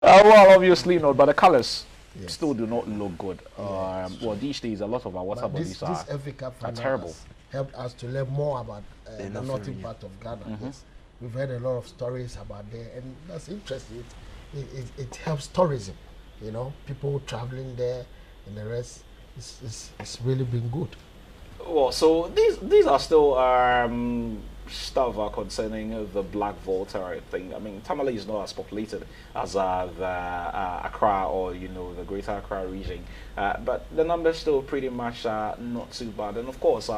Well, obviously not, but the colors Yes. still do not look good. Yeah, Well, these days, a lot of our water but bodies this FA Cup are final terrible. has helped us to learn more about The the northern northern region. part of Ghana. Yes, we've heard a lot of stories about there, and that's interesting. It helps tourism. You know, people traveling there, and the rest. It's really been good. Well, so these are still stuff concerning the Black Volta thing. I mean, Tamale is not as populated as the Accra or the Greater Accra region, but the numbers still pretty much not too bad. And of course,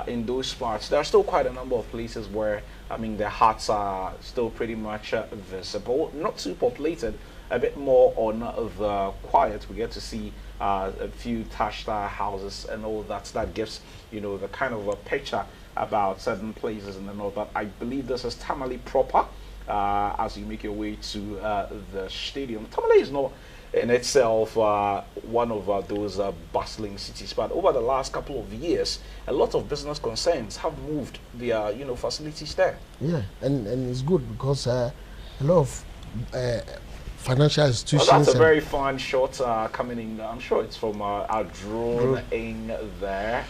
in those parts, there are still quite a number of places where I mean the huts are still pretty much visible. Not too populated, a bit more on the quiet. We get to see a few Tashta houses and all that. That gives the kind of a picture about certain places in the north. But I believe this is Tamale proper. As you make your way to the stadium, Tamale is not in itself one of those bustling cities, but over the last couple of years, a lot of business concerns have moved their facilities there. Yeah, and it's good because a lot of financial Well, institutions. that's a very fine shot coming in. I'm sure it's from our drone in there.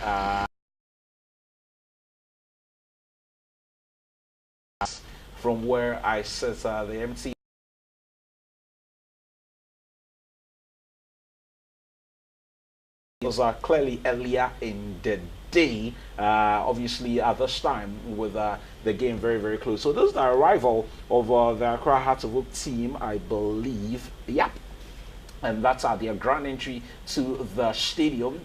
From where I sit, the MT was clearly earlier in the day, obviously at this time with the game very, very close. So this is the arrival of the Accra Hearts of Oak team, I believe. Yep. And that's their grand entry to the stadium.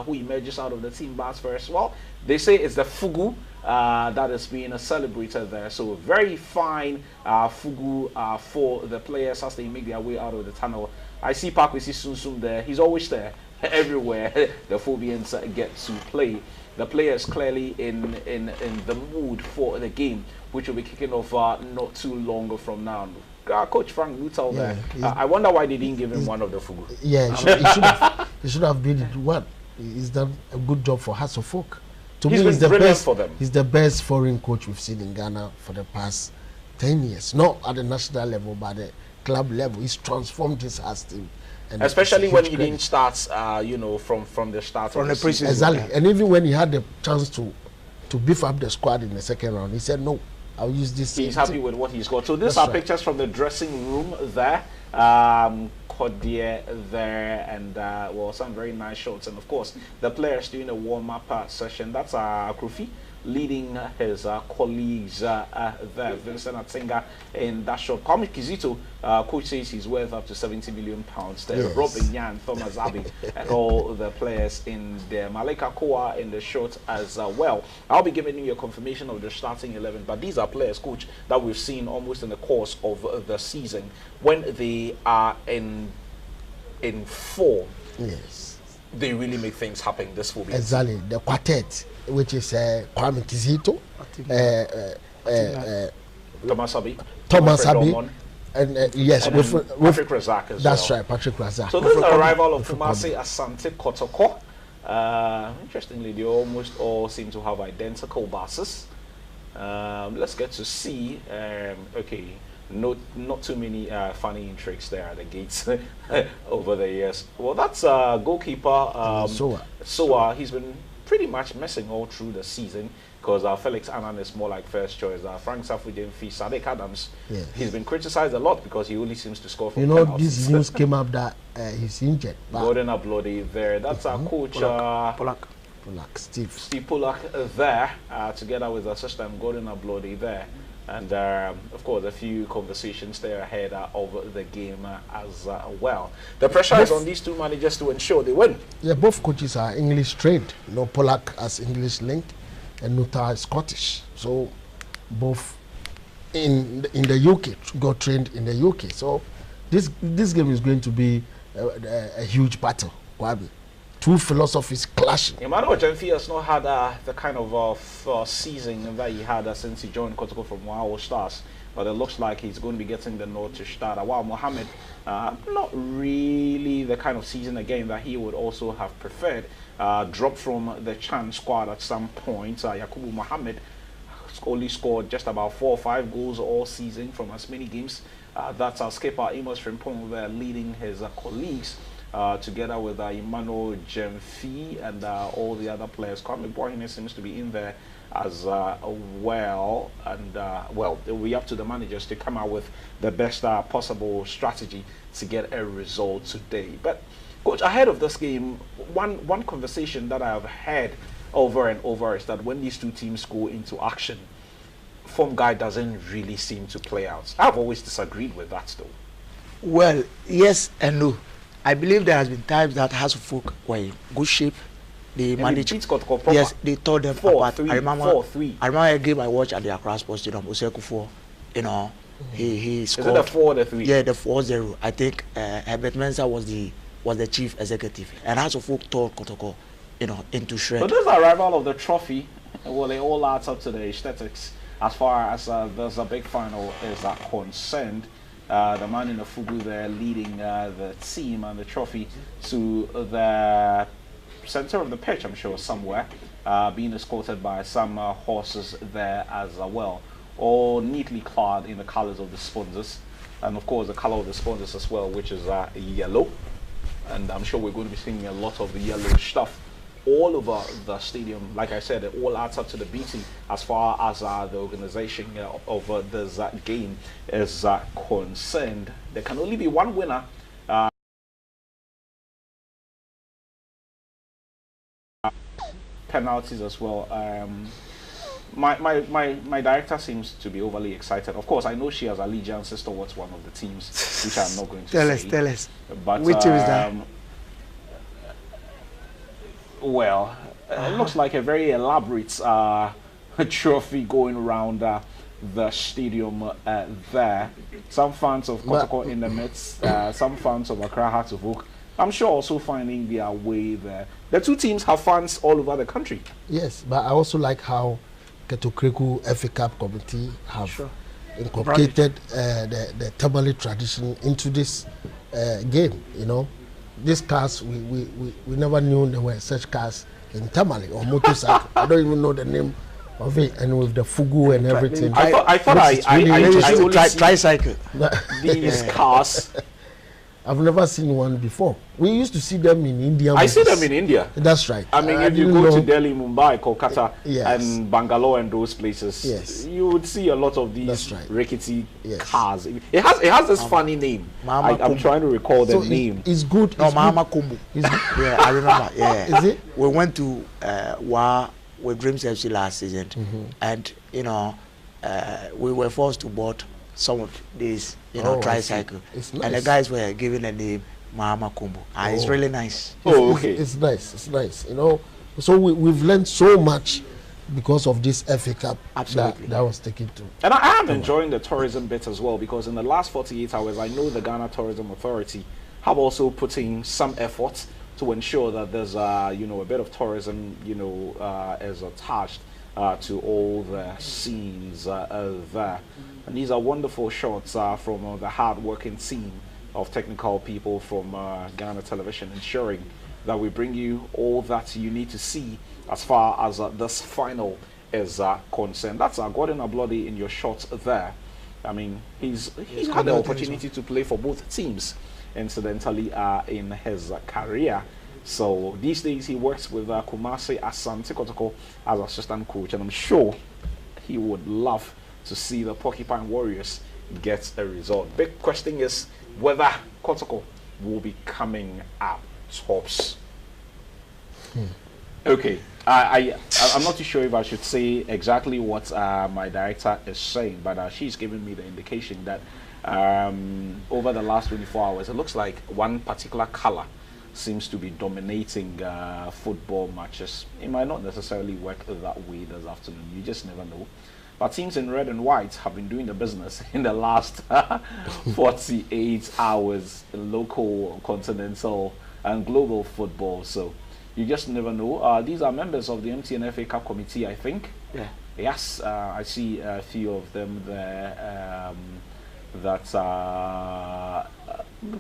Who emerges out of the team bus first? Well, they say it's the Fugu that is being celebrated there. So very fine Fugu for the players as they make their way out of the tunnel. I see Pakwesi Sunsum there. He's always there. Everywhere the Phobians get to play. The players clearly in the mood for the game, which will be kicking off not too long from now. Coach Frank Lutal there. I wonder why they didn't give him one of the Fugu. Yeah, he should have been it one. He's done a good job for Hearts of Oak. To He's me, been he's the brilliant best for them. He's the best foreign coach we've seen in Ghana for the past 10 years. Not at the national level, but at the club level. He's transformed his Hearts team. And especially when he credit. didn't start, from the start From of the the season. preseason. Exactly. Yeah. And even when he had the chance to beef up the squad in the second round, he said, no, I'll use this. He's happy with what he's got. So these That's are right. pictures from the dressing room there. Cordier there, and well, some very nice shots. And of course, the players doing a warm-up session. That's Krufi leading his colleagues there. Vincent Atenga in that shot. Kwame Kizito, coach says he's worth up to £70 million there. Yes. Robin Yan, Thomas Abbey, and all the players in there. Malika Koa in the shot as well. I'll be giving you a confirmation of the starting 11, but these are players, coach, that we've seen almost in the course of the season when they are in form. Yes. They really make things happen. This will be Exactly. The quartet, which is Kwame Kizito, Thomas Abbey, Thomas Wilfred Abbey, Dormon, and yes, and with Patrick Razak as that's well. right, Patrick Razak. So this is the arrival of Wilfred Kumasi Asante Kotoko. Interestingly, they almost all seem to have identical buses. Let's get to see. Okay, not too many funny tricks there at the gates over the years. Well, that's goalkeeper Soa. He's been pretty much messing all through the season because Felix Annan is more like first choice. Frank Safudin Fee, Sadek Adams. Yes. He's been criticized a lot because he only seems to score from You know, penalties. this news came up that he's injured. Gordon Ablodi there. That's our coach. Polak. Steve Polak there, together with assistant Gordon Ablodi there. And of course, a few conversations there ahead of the game as well. The pressure is on these two managers to ensure they win. Yeah, both coaches are English trained. You know, Polak has English linked, and Nuta is Scottish. So both in the UK got trained in the UK. So this game is going to be a huge battle. Kwabi. Two philosophies clashing. Emmanuel Jenfi has not had the kind of season that he had since he joined Kotoko from Wow Stars, but it looks like he's going to be getting the nod to start. Wow Mohammed, not really the kind of season again that he would also have preferred. Dropped from the Chan squad at some point. Yakubu Mohammed only scored just about 4 or 5 goals all season from as many games That's our skipper Amos Frimpong there leading his colleagues together with Emmanuel Jemfi and all the other players. Kwame Bohine seems to be in there as well, and well, it'll be up to the managers to come out with the best possible strategy to get a result today. But coach, ahead of this game, one conversation that I have had over and over is that when these two teams go into action, form guide doesn't really seem to play out. I've always disagreed with that though. Well, yes and no. I believe there has been times that Hasselhoff were in good shape. They managed. Yes, they told them apart. I remember a game I watched at the Accra Sports Stadium, Oseku 4. You know, he scored. Is it the 4 or the 3? Yeah, the 4-0. I think Herbert Mensah was the chief executive, and Hasselhoff told Kotoko, you know, into shreds. But this arrival of the trophy, well, it all adds up to the aesthetics. As far as there's a big final is concerned, the man in the fugu there leading the team and the trophy to the center of the pitch, I'm sure, somewhere, being escorted by some horses there as well, all neatly clad in the colors of the sponsors, and of course the color of the sponsors as well, which is yellow. And I'm sure we're going to be seeing a lot of the yellow stuff all over the stadium. Like I said, it all adds up to the beating as far as the organization of this game is concerned. There can only be one winner. Penalties as well. My director seems to be overly excited. Of course, I know she has allegiances towards one of the teams, which I'm not going to say. Tell us. But, which team is that? Well, it looks like a very elaborate trophy going around the stadium there. Some fans of Kotoko in the midst, some fans of Accra Hearts-of-Oak, I'm sure also finding their way there. The two teams have fans all over the country. Yes, but I also like how Ketokreku FA Cup committee have incorporated the Tamale tradition into this game. You know, these cars, we never knew there were such cars in Tamale or motorcycle. I don't even know the name of it, and with the fugu and everything. I thought I only tricycle. These cars. I've never seen one before. We used to see them in India. I see them in India. That's right. I mean, if you go to Delhi, Mumbai, Kolkata, and Bangalore and those places, you would see a lot of these rickety cars. It has this funny name. I'm trying to recall the name. It's good. No, Mama Kumbu. Yeah, I remember. Yeah. Is it? We went to with Dreams FC last season, and you know, we were forced to board some of these, tricycle, nice. And the guys were giving the name Mahama Kumbu. It's really nice. It's nice. It's nice. You know, so we've learned so much because of this FA Cup. Absolutely. That was taken to. And I am enjoying the tourism bit as well, because in the last 48 hours, I know the Ghana Tourism Authority have also put in some effort to ensure that there's a bit of tourism is attached to all the scenes there. And these are wonderful shots from the hard-working team of technical people from Ghana Television, ensuring that we bring you all that you need to see as far as this final is concerned. That's Gordon Ablodi in your shots there. I mean, he's had the opportunity to play for both teams, incidentally, in his career. So these days he works with Kumasi Asante Kotoko as assistant coach, and I'm sure he would love to see the Porcupine Warriors get a result. Big question is whether Kotoko will be coming up tops. Okay, I'm not too sure if I should say exactly what my director is saying, but she's giving me the indication that over the last 24 hours, it looks like one particular color seems to be dominating football matches. It might not necessarily work that way this afternoon. You just never know. But teams in red and white have been doing the business in the last 48 hours in local, continental, and global football. So you just never know. These are members of the MTN FA Cup committee, I think. Yeah. Yes, I see a few of them there. That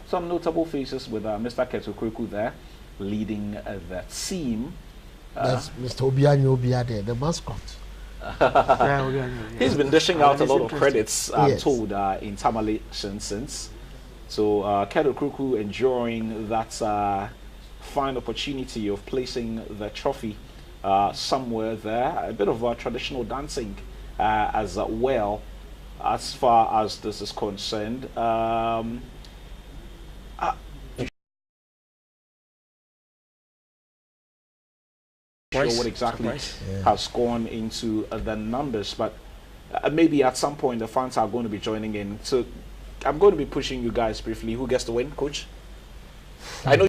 some notable faces with Mr. Ketokreku there leading the team. That's Mr. Obianyo Obia there, the mascot. He's been dishing out a lot of credits, I'm told, in Tamale since. So Kedo Kruku enjoying that fine opportunity of placing the trophy somewhere there. A bit of traditional dancing as well, as far as this is concerned. Sure what exactly has gone into the numbers, but maybe at some point the fans are going to be joining in. So I'm going to be pushing you guys briefly. Who gets the win, coach? I know